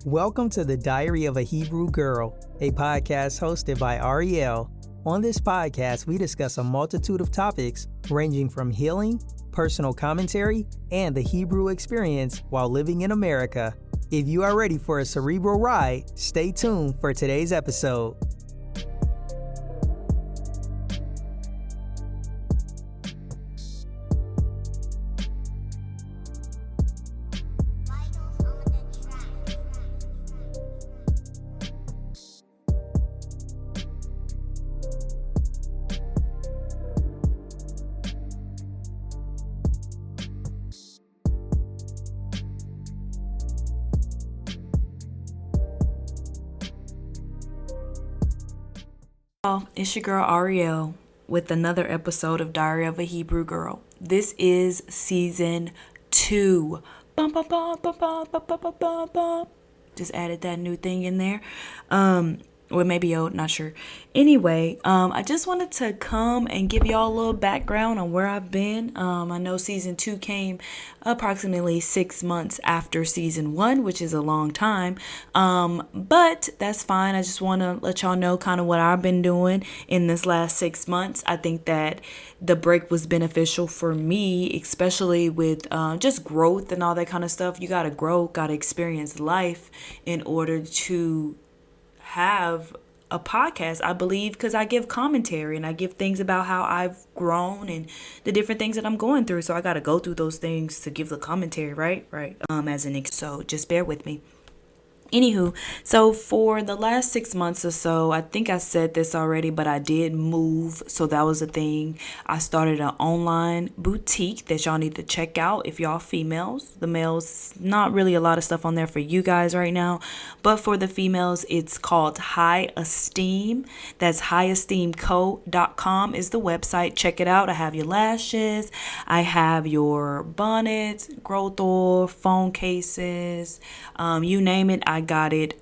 Welcome to the Diary of a Hebrew Girl, a podcast hosted by Ariel. On this podcast, we discuss a multitude of topics ranging from healing, personal commentary, and the Hebrew experience while living in America. If you are ready for a cerebral ride, stay tuned for today's episode. It's your girl Ariel with another episode of Diary of a Hebrew Girl. This is season 2. Bum, bum, bum, bum, bum, bum, bum, bum, bum. Just added that new thing in there. Or maybe old, not sure. Anyway, I just wanted to come and give y'all a little background on where I've been. I know season 2 came approximately 6 months after season 1, which is a long time. But that's fine. I just want to let y'all know kind of what I've been doing in this last 6 months. I think that the break was beneficial for me, especially with just growth and all that kind of stuff. You got to grow, got to experience life in order to have a podcast, I believe, because I give commentary and I give things about how I've grown and the different things that I'm going through. So I got to go through those things to give the commentary, right? So just bear with me. Anywho, so for the last 6 months or so, I think I said this already, but I did move. So that was a thing. I started an online boutique that y'all need to check out if y'all females. The males, not really a lot of stuff on there for you guys right now. But for the females, it's called High Esteem. That's highesteemco.com is the website. Check it out. I have your lashes. I have your bonnets, growth oil, phone cases, you name it. I got it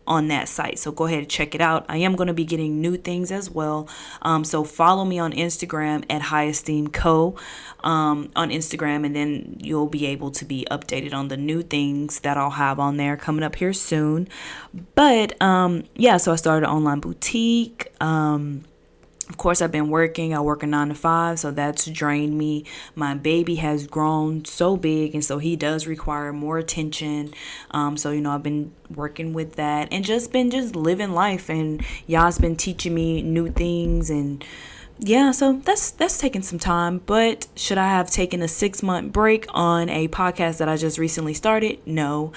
on that site. So go ahead and check it out. I am going to be getting new things as well. So follow me on Instagram at High Esteem Co. On Instagram, and then you'll be able to be updated on the new things that I'll have on there coming up here soon. But so I started an online boutique. Of course, I've been working. I work a 9 to 5, so that's drained me. My baby has grown so big, and so he does require more attention. So I've been working with that and just living life. And y'all's been teaching me new things, and so that's taken some time. But should I have taken a 6-month break on a podcast that I just recently started? No.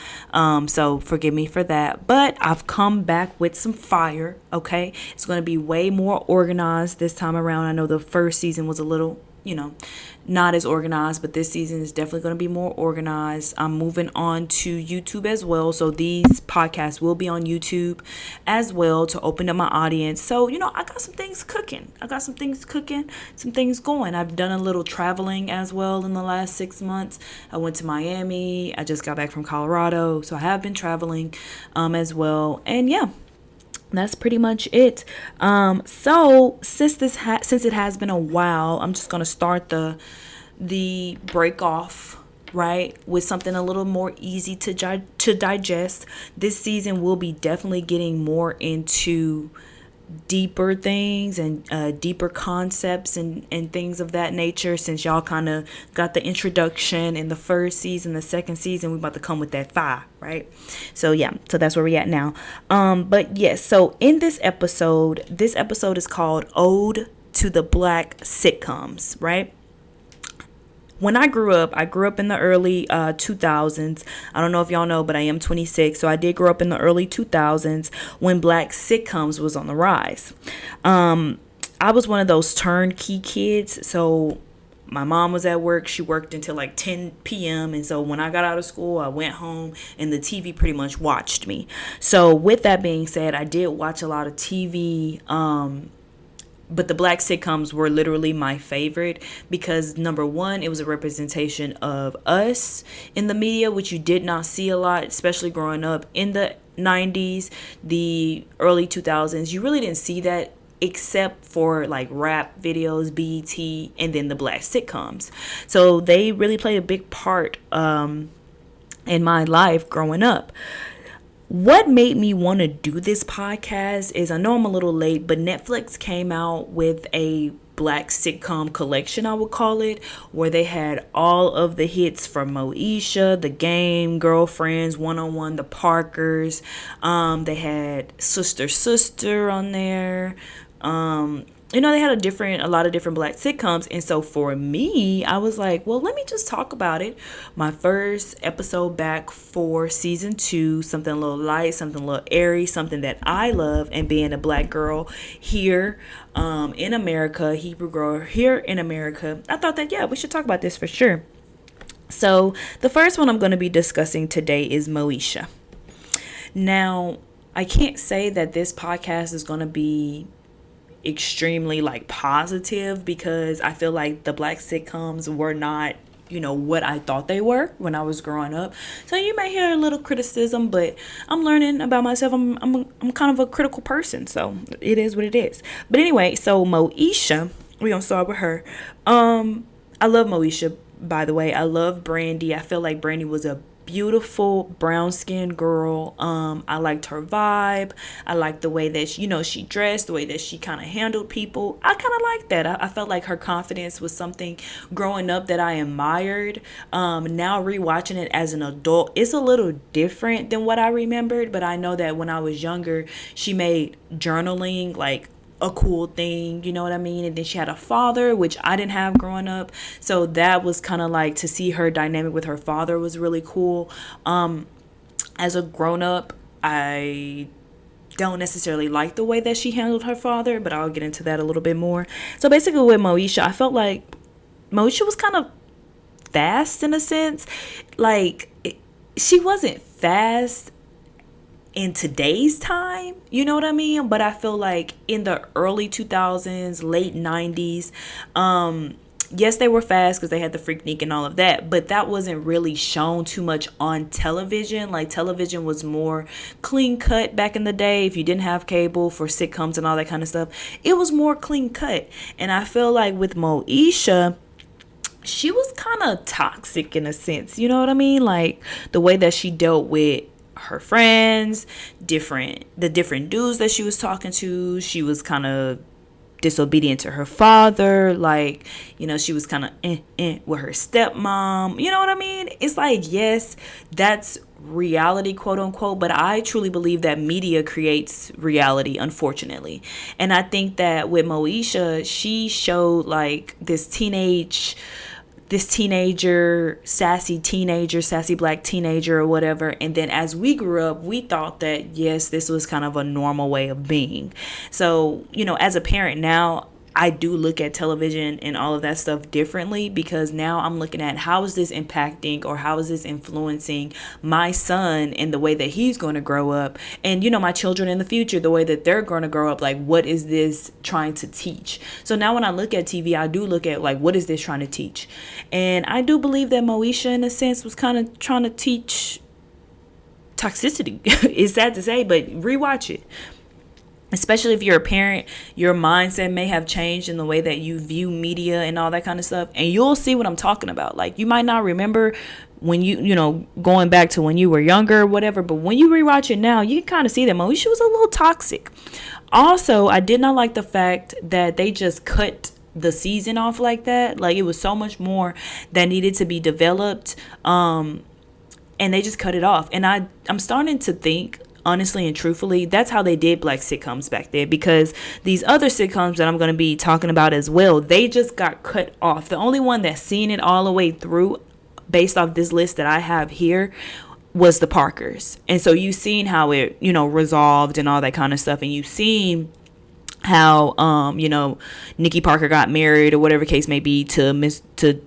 So forgive me for that. But I've come back with some fire. Okay, it's going to be way more organized this time around. I know the first season was a little, not as organized, but this season is definitely going to be more organized. I'm moving on to YouTube as well. So these podcasts will be on YouTube as well to open up my audience. So, I got some things cooking. Some things going. I've done a little traveling as well in the last 6 months. I went to Miami. I just got back from Colorado. So I have been traveling as well. And that's pretty much it. So since it has been a while, I'm just gonna start the break off with something a little more easy to digest. This season will be definitely getting more into deeper things and deeper concepts and things of that nature. Since y'all kind of got the introduction in the first season, the second season, we about to come with that fire, right? So that's where we at now. But yes, so in this episode is called Ode to the Black Sitcoms, right? When I grew up in the early 2000s. I don't know if y'all know, but I am 26. So I did grow up in the early 2000s when black sitcoms was on the rise. I was one of those turnkey kids. So my mom was at work. She worked until like 10 p.m. And so when I got out of school, I went home and the TV pretty much watched me. So with that being said, I did watch a lot of TV. But the black sitcoms were literally my favorite because, number one, it was a representation of us in the media, which you did not see a lot, especially growing up in the 90s, the early 2000s. You really didn't see that except for like rap videos, BET, and then the black sitcoms. So they really played a big part in my life growing up. What made me want to do this podcast is, I know I'm a little late, but Netflix came out with a black sitcom collection, I would call it, where they had all of the hits from Moesha, The Game, Girlfriends, One-on-One, The Parkers. They had Sister Sister on there. They had a lot of different black sitcoms. And so for me, I was like, well, let me just talk about it. My first episode back for season 2, something a little light, something a little airy, something that I love. And being a black girl here in America, Hebrew girl here in America, I thought that, yeah, we should talk about this for sure. So the first one I'm going to be discussing today is Moesha. Now, I can't say that this podcast is going to be extremely positive, because I feel like the black sitcoms were not what I thought they were when I was growing up. So you may hear a little criticism, but I'm learning about myself. I'm kind of a critical person, so it is what it is. But anyway, so Moesha, we're gonna start with her. I love Moesha, by the way. I love Brandy. I feel like Brandy was a beautiful brown skinned girl. I liked her vibe. I liked the way that she dressed, the way that she kind of handled people. I kind of liked that. I felt like her confidence was something growing up that I admired. Now rewatching it as an adult, it's a little different than what I remembered, but I know that when I was younger, she made journaling a cool thing, you know what I mean? And then she had a father, which I didn't have growing up. So that was kind of to see her dynamic with her father was really cool. As a grown up, I don't necessarily like the way that she handled her father, but I'll get into that a little bit more. So basically with Moesha, I felt like Moesha was kind of fast in a sense. She wasn't fast in today's time, you know what I mean? But I feel like in the early 2000s, late 90s, yes, they were fast because they had the Freaknik and all of that, but that wasn't really shown too much on television. Television was more clean cut back in the day. If you didn't have cable for sitcoms and all that kind of stuff, it was more clean cut. And I feel like with Moesha, she was kind of toxic in a sense, you know what I mean? The way that she dealt with her friends, the different dudes that she was talking to. She was kind of disobedient to her father. She was kind of with her stepmom. You know what I mean? It's yes, that's reality, quote unquote, but I truly believe that media creates reality, unfortunately. And I think that with Moesha, she showed this sassy black teenager or whatever. And then as we grew up, we thought that, yes, this was kind of a normal way of being. So, as a parent now, I do look at television and all of that stuff differently, because now I'm looking at how is this impacting or how is this influencing my son and the way that he's going to grow up, and my children in the future, the way that they're going to grow up. What is this trying to teach? So now when I look at TV, I do look at what is this trying to teach? And I do believe that Moesha in a sense was kind of trying to teach toxicity. It's sad to say, but rewatch it. Especially if you're a parent, your mindset may have changed in the way that you view media and all that kind of stuff. And you'll see what I'm talking about. You might not remember when going back to when you were younger or whatever, but when you rewatch it now, you can kind of see that Moesha was a little toxic. Also, I did not like the fact that they just cut the season off like that. It was so much more that needed to be developed. And they just cut it off. And I'm starting to think, honestly and truthfully, that's how they did black sitcoms back then, because these other sitcoms that I'm going to be talking about as well, they just got cut off. The only one that's seen it all the way through, based off this list that I have here, was The Parkers. And so you've seen how it, resolved and all that kind of stuff. And you've seen how Nikki Parker got married or whatever case may be to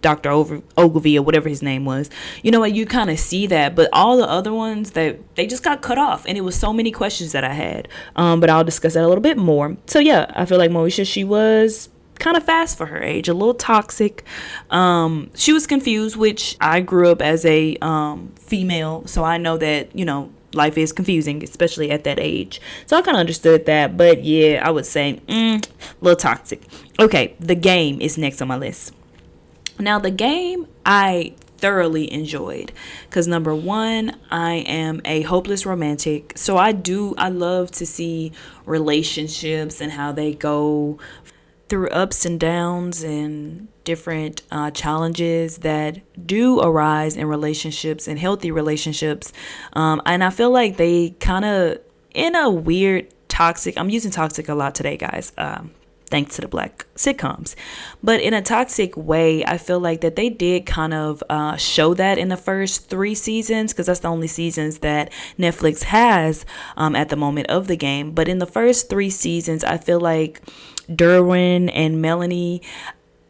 Dr. Ogilvy or whatever his name was. You kind of see that, but all the other ones, they just got cut off, and it was so many questions that I had. But I'll discuss that a little bit more. So yeah, I feel like Moesha, she was kind of fast for her age, a little toxic. She was confused, which I grew up as a female, so I know that life is confusing, especially at that age. So I kind of understood that. But yeah, I would say a little toxic. Okay, The Game is next on my list. Now, The Game, I thoroughly enjoyed. Because number one, I am a hopeless romantic. So I love to see relationships and how they go through ups and downs and different challenges that do arise in relationships and healthy relationships. And I feel like they kind of, in a weird toxic, I'm using toxic a lot today, guys. Thanks to the black sitcoms. But in a toxic way, I feel like that they did kind of show that in the first 3 seasons, because that's the only seasons that Netflix has at the moment of the game. But in the first 3 seasons, I feel like Derwin and Melanie,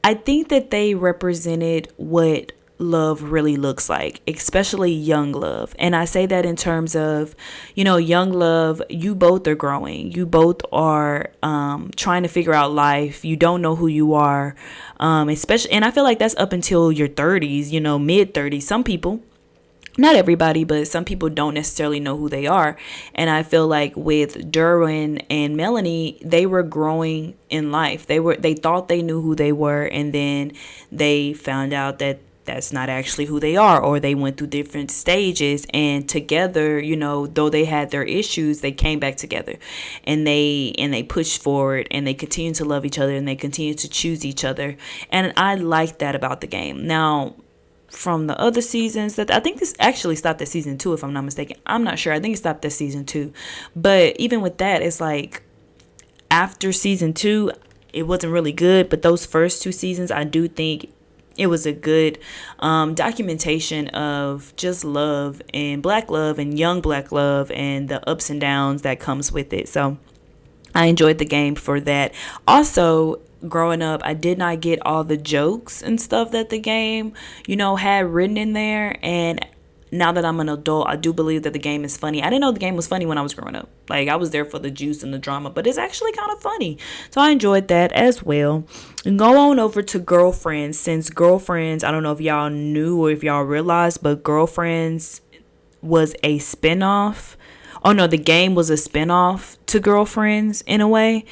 I think that they represented what love really looks like, especially young love. And I say that in terms of, young love, you both are growing. You both are trying to figure out life. You don't know who you are. Especially, and I feel like that's up until your 30s, mid 30s. Some people, not everybody, but some people don't necessarily know who they are. And I feel like with Derwin and Melanie, they were growing in life. They thought they knew who they were, and then they found out that that's not actually who they are, or they went through different stages, and together, though they had their issues, they came back together, and they pushed forward, and they continue to love each other, and they continue to choose each other. And I like that about the game. Now, from the other seasons, that I think this actually stopped at season 2, if I'm not mistaken. I'm not sure. I think it stopped at season 2. But even with that, it's like after season 2, it wasn't really good. But those first 2 seasons, I do think it was a good documentation of just love and black love and young black love and the ups and downs that comes with it. So I enjoyed the game for that. Also, growing up, I did not get all the jokes and stuff that the game, had written in there. And now that I'm an adult, I do believe that the game is funny. I didn't know the game was funny when I was growing up. Like, I was there for the juice and the drama, but it's actually kind of funny. So I enjoyed that as well. And go on over to Girlfriends. Since Girlfriends, I don't know if y'all knew or if y'all realized, but Girlfriends was a spinoff. Oh no, the game was a spinoff to Girlfriends in a way.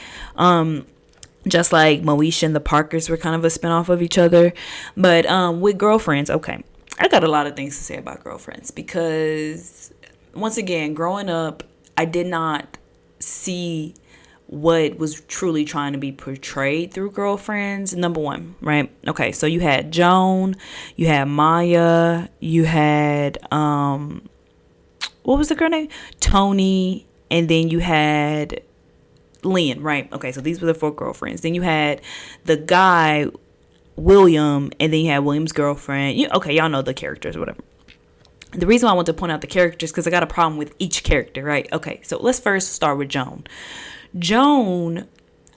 Just like Moesha and the Parkers were kind of a spinoff of each other. But with Girlfriends, okay, I got a lot of things to say about Girlfriends, because once again, growing up, I did not see what was truly trying to be portrayed through Girlfriends. Number one, right? Okay, so you had Joan, you had Maya, you had what was the girl name? Tony, and then you had Lynn, right? Okay, so these were the 4 girlfriends. Then you had the guy, William, and then you had William's girlfriend. Y'all know the characters or whatever. The reason why I want to point out the characters, because I got a problem with each character, right? Okay, so let's first start with Joan. Joan,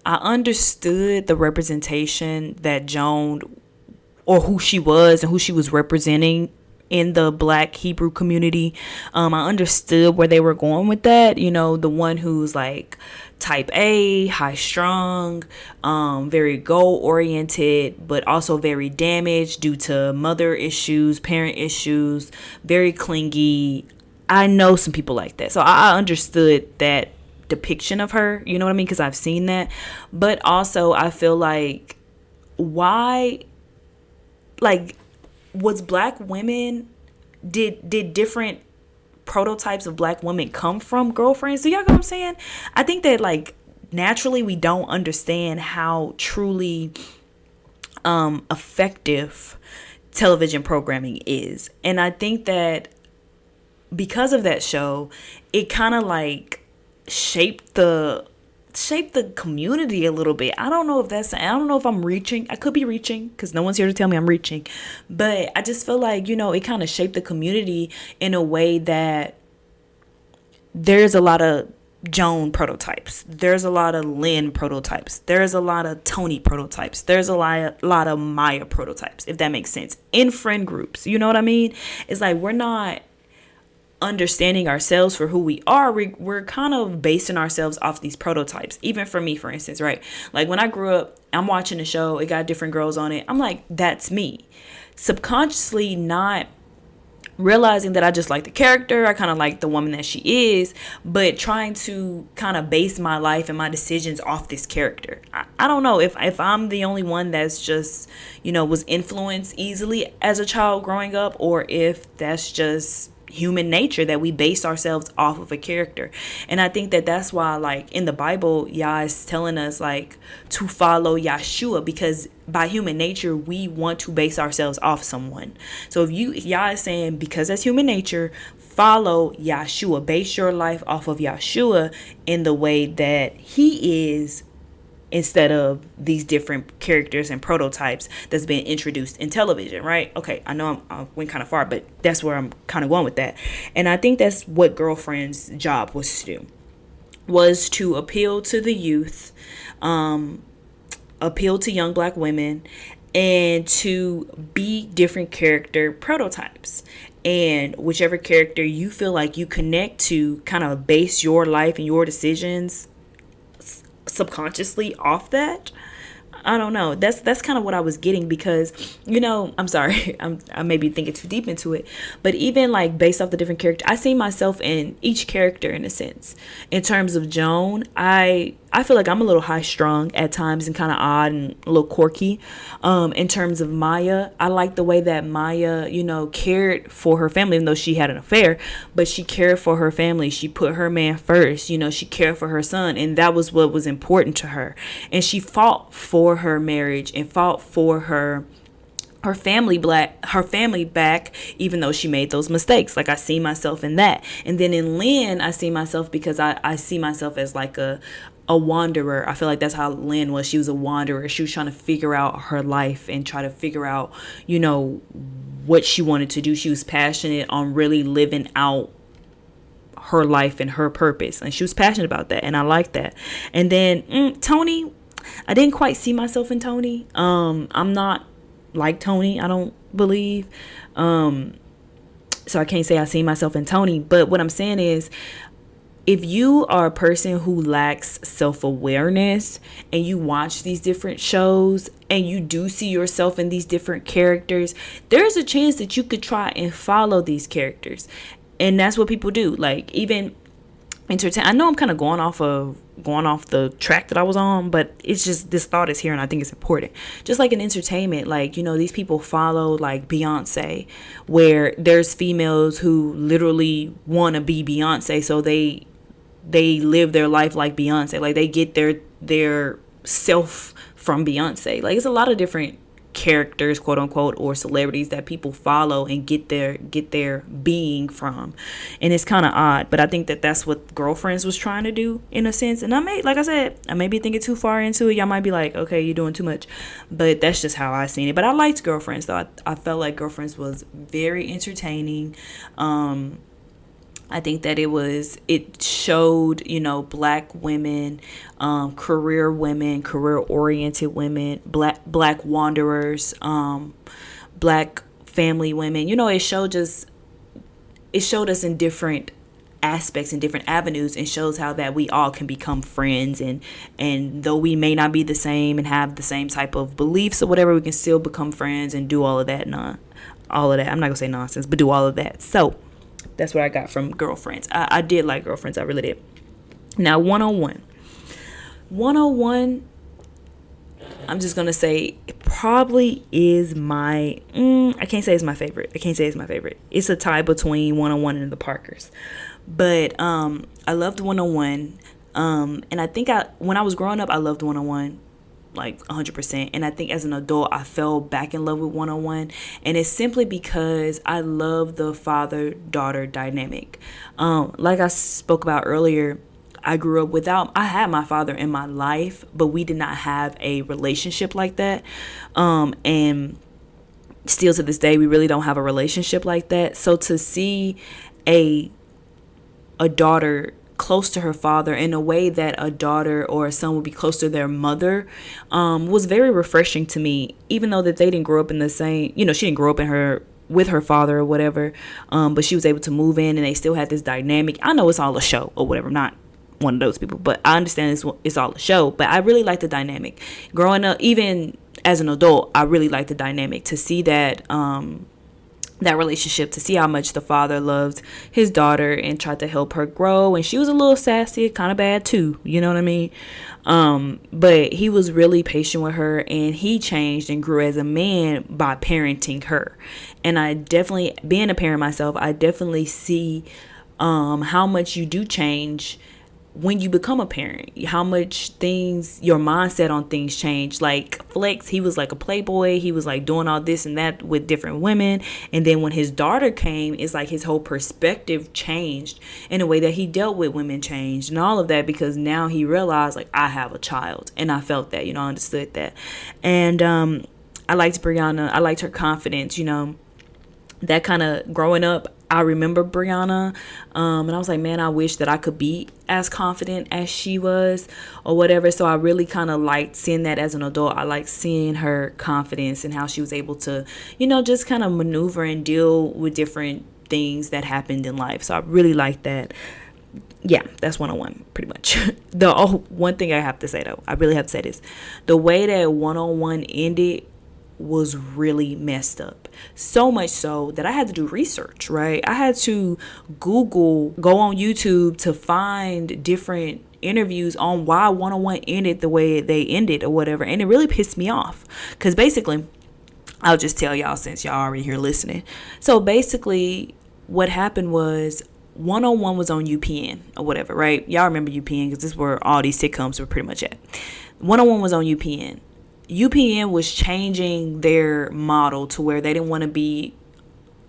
I understood the representation that Joan, or who she was and who she was representing in the Black Hebrew community. I understood where they were going with that. The one who's like type A, high strung, very goal oriented, but also very damaged due to mother issues, parent issues, very clingy. I know some people like that. So I understood that depiction of her, you know what I mean? Because I've seen that. But also I feel like, why, like, was black women, did different prototypes of black women come from Girlfriends? Do y'all know what I'm saying? I think that, like, naturally we don't understand how truly effective television programming is. And I think that because of that show, it kind of like shaped the community a little bit. I don't know if I'm reaching. I could be reaching, because no one's here to tell me I'm reaching. But I just feel like, it kind of shaped the community in a way that there's a lot of Joan prototypes. There's a lot of Lynn prototypes. There's a lot of Tony prototypes. There's a lot of Maya prototypes, if that makes sense, in friend groups. You know what I mean? It's like we're not understanding ourselves for who we are. We're kind of basing ourselves off these prototypes. Even for me, for instance, right? Like when I grew up, I'm watching the show, it got different girls on it. I'm like, that's me. Subconsciously not realizing that I just like the character. I kind of like the woman that she is, but trying to kind of base my life and my decisions off this character. I don't know if I'm the only one that's just, was influenced easily as a child growing up, or if that's just human nature that we base ourselves off of a character. And I think that that's why, like, in the Bible, Yah is telling us, like, to follow Yahshua, because by human nature we want to base ourselves off someone. So if Yah is saying, because that's human nature, follow Yahshua, base your life off of Yahshua in the way that he is, instead of these different characters and prototypes that's been introduced in television, right? Okay, I know I went kind of far, but that's where I'm kind of going with that. And I think that's what Girlfriend's job was to do, was to appeal to the youth, appeal to young black women, and to be different character prototypes. And whichever character you feel like you connect to, kind of base your life and your decisions subconsciously off that. I don't know. That's kind of what I was getting, because, I'm sorry, I may be thinking too deep into it, but even like based off the different characters, I see myself in each character in a sense. In terms of Joan, I feel like I'm a little high strung at times and kind of odd and a little quirky. In terms of Maya, I like the way that Maya, cared for her family, even though she had an affair, but she cared for her family. She put her man first, she cared for her son, and that was what was important to her. And she fought for her marriage and fought for her family back, even though she made those mistakes. Like, I see myself in that. And then in Lynn, I see myself because I see myself as like a wanderer. I feel like that's how Lynn was. She was a wanderer. She was trying to figure out her life and try to figure out, what she wanted to do. She was passionate on really living out her life and her purpose, and she was passionate about that, and I like that. And then Tony, I didn't quite see myself in Tony. I'm not like Tony, I don't believe. So I can't say I see myself in Tony. But what I'm saying is, if you are a person who lacks self-awareness and you watch these different shows and you do see yourself in these different characters, there's a chance that you could try and follow these characters. And that's what people do. Like, even entertain. I know I'm kind of going off the track that I was on, but it's just, this thought is here and I think it's important. Just like in entertainment, like, these people follow like Beyonce, where there's females who literally want to be Beyonce, so they live their life like Beyonce, like they get their self from Beyonce. Like, it's a lot of different characters, quote unquote, or celebrities that people follow and get their being from, and it's kind of odd. But I think that that's what Girlfriends was trying to do in a sense. And I may be thinking too far into it. Y'all might be like, okay, you're doing too much, but that's just how I seen it. But I liked Girlfriends though. I felt like Girlfriends was very entertaining. I think that it showed, black women, career women, career-oriented women, black wanderers, black family women. It showed us in different aspects and different avenues, and shows how that we all can become friends, and though we may not be the same and have the same type of beliefs or whatever, we can still become friends and do all of that. All of that. I'm not gonna say nonsense, but do all of that. So that's what I got from Girlfriends. I did like Girlfriends. I really did. Now, 101. 101, I'm just going to say, it probably is my, I can't say it's my favorite. It's a tie between 101 and the Parkers. But I loved 101. And I think when I was growing up, I loved 101. Like 100%. And I think as an adult, I fell back in love with 101, and it's simply because I love the father-daughter dynamic. Like I spoke about earlier, I grew up I had my father in my life, but we did not have a relationship like that. And still to this day, we really don't have a relationship like that. So to see a daughter close to her father in a way that a daughter or a son would be close to their mother, was very refreshing to me, even though that they didn't grow up in the same, she didn't grow up with her father or whatever, but she was able to move in and they still had this dynamic. I know it's all a show or whatever. I'm not one of those people, but I understand it's all a show, but I really like the dynamic. Growing up, even as an adult, I really like the dynamic, to see that that relationship, to see how much the father loved his daughter and tried to help her grow. And she was a little sassy, kind of bad too, you know what I mean? But he was really patient with her, and he changed and grew as a man by parenting her. And I definitely, being a parent myself, I definitely see how much you do change when you become a parent, how much things, your mindset on things change. Like Flex, he was like a playboy, he was like doing all this and that with different women, and then when his daughter came, it's like his whole perspective changed, and the way that he dealt with women changed, and all of that, because now he realized, like, I have a child. And I felt that, I understood that. And I liked Brianna, I liked her confidence, that kind of growing up. I remember Brianna, and I was like, man, I wish that I could be as confident as she was or whatever. So I really kind of liked seeing that as an adult. I liked seeing her confidence and how she was able to, just kind of maneuver and deal with different things that happened in life. So I really liked that. Yeah, that's 101 pretty much. One thing I have to say, though, I really have to say this. The way that 101 ended was really messed up. So much so that I had to do research, right? I had to go on YouTube to find different interviews on why 101 ended the way they ended or whatever. And it really pissed me off. Because basically, I'll just tell y'all since y'all already here listening. So basically, what happened was 101 was on UPN or whatever, right? Y'all remember UPN because this is where all these sitcoms were pretty much at. 101 was on UPN. UPN was changing their model to where they didn't want to be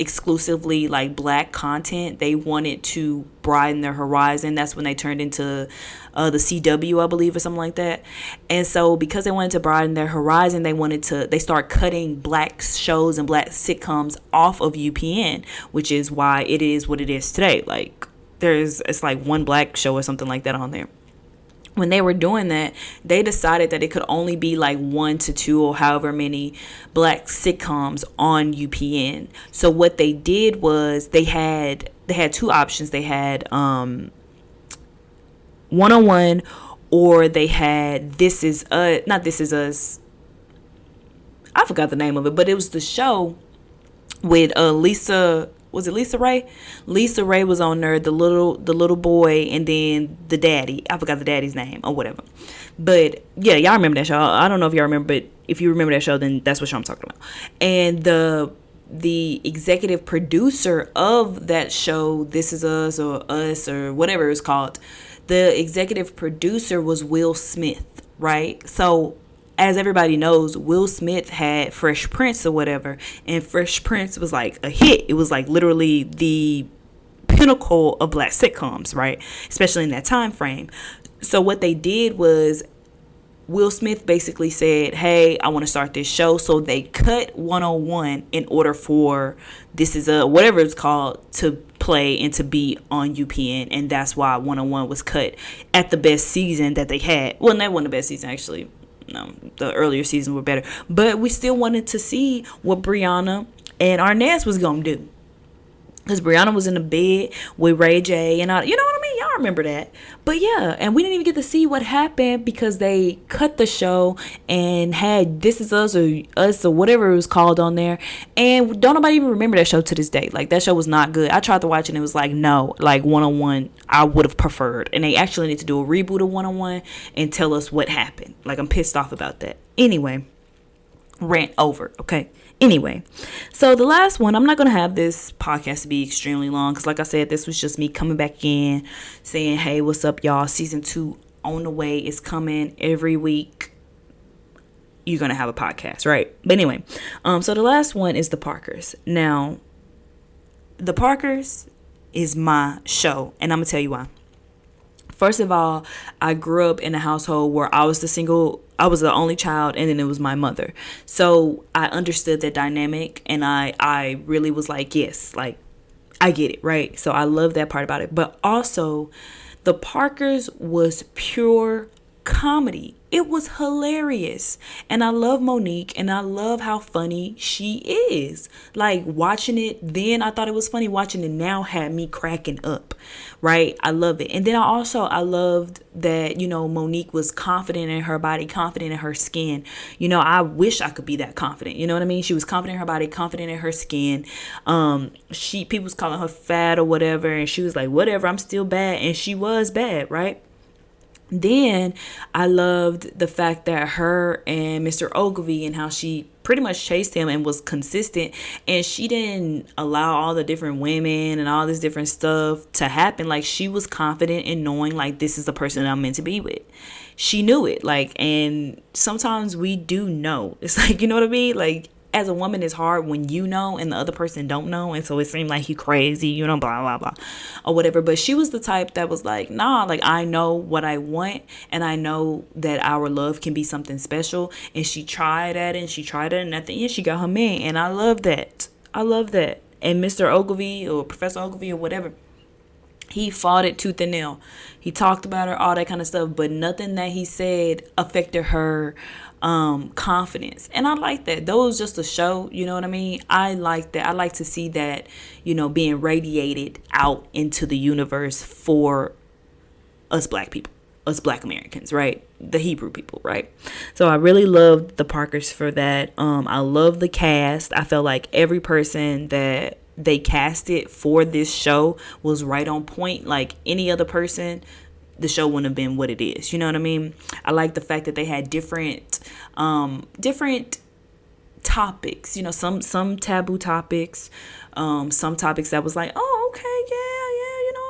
exclusively like black content. They wanted to broaden their horizon. That's when they turned into the CW, I believe, or something like that. And so because they wanted to broaden their horizon, they start cutting black shows and black sitcoms off of UPN, which is why it is what it is today. Like it's like one black show or something like that on there. When they were doing that, they decided that it could only be like 1 to 2 or however many black sitcoms on UPN. So what they did was they had 2 options. They had 101, or they had not This Is Us. I forgot the name of it, but it was the show with Lisa. Was it Lisa Ray? Lisa Ray was on there, the little boy, and then the daddy. I forgot the daddy's name or whatever. But yeah, y'all remember that show. I don't know if y'all remember, but if you remember that show, then that's what show I'm talking about. And the executive producer of that show, This Is Us or whatever it was called, the executive producer was Will Smith, right? So as everybody knows, Will Smith had Fresh Prince or whatever, and Fresh Prince was like a hit. It was like literally the pinnacle of black sitcoms, right? Especially in that time frame. So what they did was Will Smith basically said, hey, I want to start this show. So they cut 101 in order for This Is whatever it's called to play and to be on UPN. And that's why 101 was cut at the best season that they had. Well, that wasn't the best season, actually. No, the earlier seasons were better. But we still wanted to see what Brianna and Arnaz was going to do. Because Brianna was in the bed with Ray J and all, you know what I mean? Y'all remember that. But yeah, and we didn't even get to see what happened because they cut the show and had This Is Us or whatever it was called on there. And don't nobody even remember that show to this day. Like, that show was not good. I tried to watch it and it was like, no, like 101, I would have preferred. And they actually need to do a reboot of 101 and tell us what happened. Like, I'm pissed off about that. Anyway, rant over, okay? Anyway, so the last one, I'm not going to have this podcast to be extremely long because like I said, this was just me coming back in saying, hey, what's up, y'all? Season 2 on the way. It's coming every week. You're going to have a podcast, right? But anyway, so the last one is The Parkers. Now, The Parkers is my show, and I'm going to tell you why. First of all, I grew up in a household where I was the only child, and then it was my mother. So I understood that dynamic, and I really was like, yes, like, I get it, right? So I love that part about it. But also, The Parkers was pure comedy. It was hilarious. And I love Monique and I love how funny she is. Like watching it then I thought it was funny. Watching it now had me cracking up. Right? I love it. And then I loved that, Monique was confident in her body, confident in her skin. I wish I could be that confident. You know what I mean? She was confident in her body, confident in her skin. People was calling her fat or whatever, and she was like, whatever, I'm still bad. And she was bad, right? Then I loved the fact that her and Mr. Ogilvy and how she pretty much chased him and was consistent, and she didn't allow all the different women and all this different stuff to happen. Like, she was confident in knowing, like, this is the person I'm meant to be with. She knew it. Like, and sometimes we do know. It's like, you know what I mean? Like, as a woman, it's hard when you know and the other person don't know, and so it seemed like you crazy, blah blah blah or whatever. But she was the type that was like, nah, like, I know what I want, and I know that our love can be something special. And she tried at it, and she tried it, and at the end she got her man. And I love that. And Mr. Ogilvy or Professor Ogilvy or whatever, he fought it tooth and nail. He talked about her, all that kind of stuff, but nothing that he said affected her confidence. And I like that. Though it was just a show, you know what I mean? I like that. I like to see that, being radiated out into the universe for us black people, us black Americans, right? The Hebrew people, right? So I really loved the Parkers for that. I love the cast. I felt like every person that they casted for this show was right on point. Like any other person, the show wouldn't have been what it is. You know what I mean? I like the fact that they had different topics, some taboo topics, some topics that was like, oh, okay, yeah,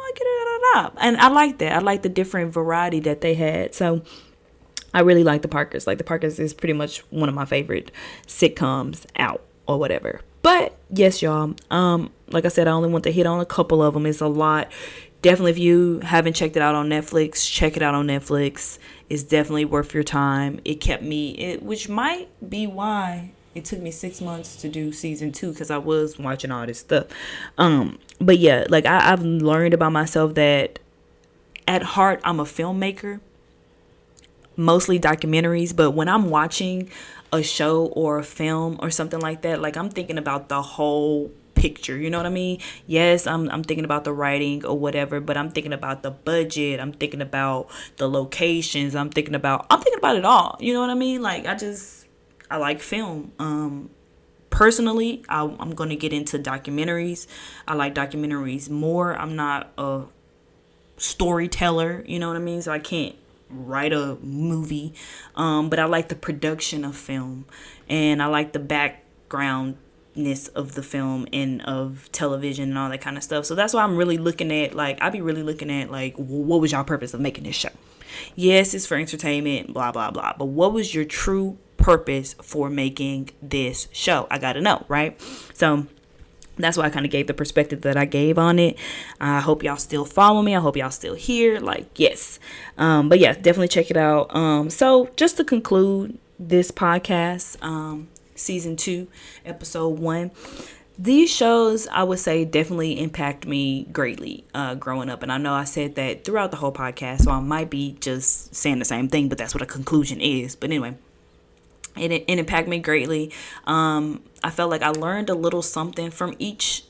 I get it. And I like that. I like the different variety that they had. So I really like the Parkers. Like, the Parkers is pretty much one of my favorite sitcoms out or whatever. But yes, y'all, like I said, I only want to hit on a couple of them. It's a lot. Definitely, if you haven't checked it out on Netflix, check it out on Netflix. It's definitely worth your time. It kept me, which might be why it took me 6 months to do season 2, because I was watching all this stuff. But yeah, like I've learned about myself that at heart, I'm a filmmaker, mostly documentaries. But when I'm watching a show or a film or something like that, like, I'm thinking about the whole picture, you know what I mean? Yes, I'm thinking about the writing or whatever, but I'm thinking about the budget, I'm thinking about the locations, I'm thinking about it all, you know what I mean? Like, I like film. Personally, I'm going to get into documentaries. I like documentaries more. I'm not a storyteller, you know what I mean? So I can't write a movie, but I like the production of film, and I like the backgroundness of the film and of television and all that kind of stuff. So that's why I'm really looking at, like, I be really looking at, like, what was y'all purpose of making this show? Yes, it's for entertainment, blah blah blah, but what was your true purpose for making this show? I gotta know, right? So that's why I kind of gave the perspective that I gave on it. I hope y'all still follow me. I hope y'all still here. Like, yes. But yeah, definitely check it out. So just to conclude this podcast, season 2, episode 1, these shows, I would say, definitely impact me greatly growing up. And I know I said that throughout the whole podcast, so I might be just saying the same thing, but that's what a conclusion is. But anyway, it impacted me greatly. I felt like I learned a little something from each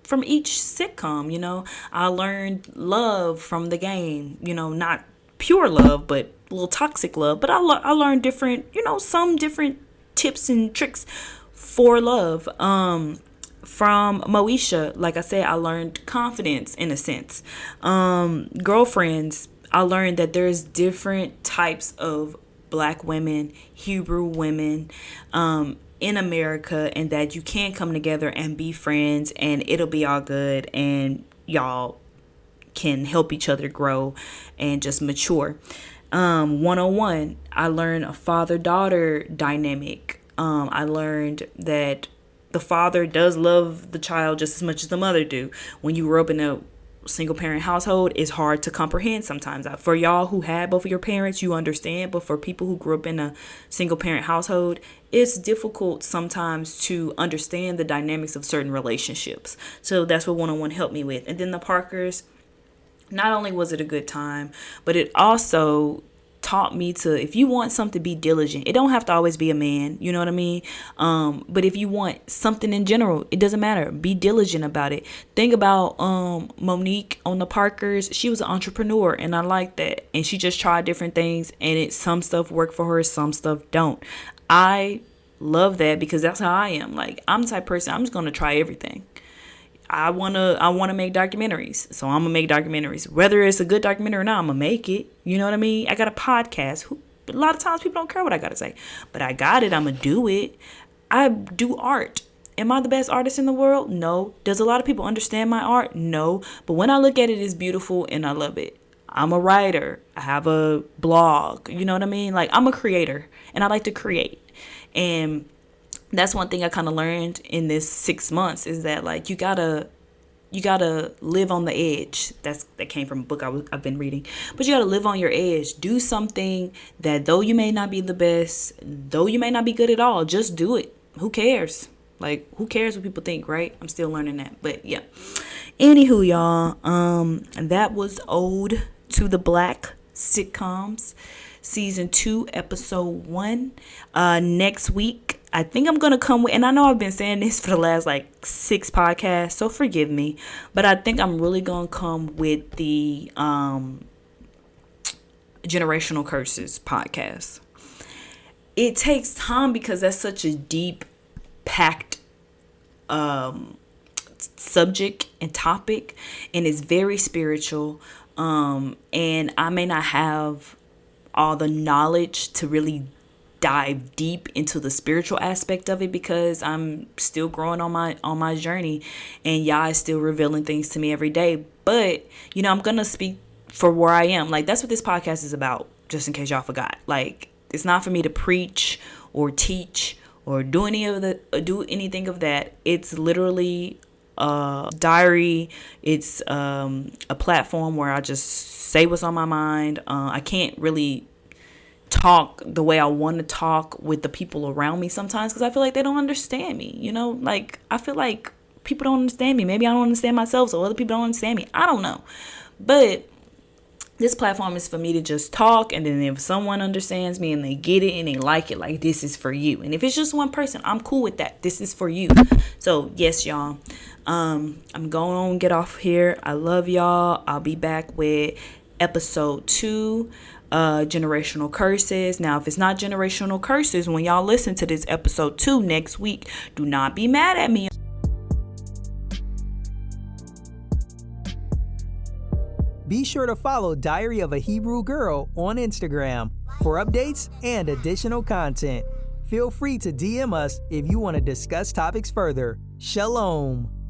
sitcom. I learned love from the game, not pure love, but a little toxic love. But I learned different, some different tips and tricks for love. From Moesha, like I said, I learned confidence in a sense. Girlfriends, I learned that there's different types of Black women, Hebrew women, in America, and that you can come together and be friends, and it'll be all good, and y'all can help each other grow and just mature. 101, I learned a father-daughter dynamic. I learned that the father does love the child just as much as the mother do. When you grow up in a single parent household, it's hard to comprehend sometimes. For y'all who had both of your parents, you understand, but for people who grew up in a single parent household, it's difficult sometimes to understand the dynamics of certain relationships. So that's what 101 helped me with. And then the Parkers, not only was it a good time, but it also taught me to, if you want something, be diligent. It don't have to always be a man, you know what I mean? But if you want something in general, it doesn't matter. Be diligent about it. Think about Monique on the Parkers. She was an entrepreneur, and I like that. And she just tried different things, and some stuff worked for her, some stuff don't. I love that because that's how I am. Like, I'm the type of person, I'm just gonna try everything. I wanna make documentaries, so I'm gonna make documentaries. Whether it's a good documentary or not, I'm gonna make it. You know what I mean? I got a podcast. A lot of times people don't care what I gotta say, but I got it. I'm gonna do it. I do art. Am I the best artist in the world? No. Does a lot of people understand my art? No. But when I look at it, it's beautiful and I love it. I'm a writer. I have a blog. You know what I mean? Like, I'm a creator and I like to create. And that's one thing I kind of learned in this 6 months is that, like, you gotta live on the edge. That came from a book I've been reading. But you gotta live on your edge. Do something that, though you may not be the best, though you may not be good at all, just do it. Who cares? Like, who cares what people think, right? I'm still learning that. But yeah. Anywho, y'all, that was Ode to the Black Sitcoms, Season 2, Episode 1. Next week, I think I'm going to come with, and I know I've been saying this for the last 6 podcasts, so forgive me, but I think I'm really going to come with the Generational Curses podcast. It takes time because that's such a deep, packed subject and topic, and it's very spiritual, and I may not have all the knowledge to really dive deep into the spiritual aspect of it because I'm still growing on my journey, and Yah is still revealing things to me every day. But I'm gonna speak for where I am. Like, that's what this podcast is about, just in case y'all forgot. Like, it's not for me to preach or teach or do anything of that. It's literally a diary. It's a platform where I just say what's on my mind. I can't really talk the way I want to talk with the people around me sometimes because I feel like they don't understand me. Like, I feel like people don't understand me. Maybe I don't understand myself, so other people don't understand me. I don't know. But this platform is for me to just talk, and then if someone understands me and they get it and they like it, like, this is for you. And if it's just one person, I'm cool with that. This is for you. So yes, y'all, I'm going to get off here. I love y'all. I'll be back with episode 2, generational curses. Now, if it's not generational curses, when y'all listen to this episode 2 next week, do not be mad at me. Be sure to follow Diary of a Hebrew Girl on Instagram for updates and additional content. Feel free to DM us if you want to discuss topics further. Shalom.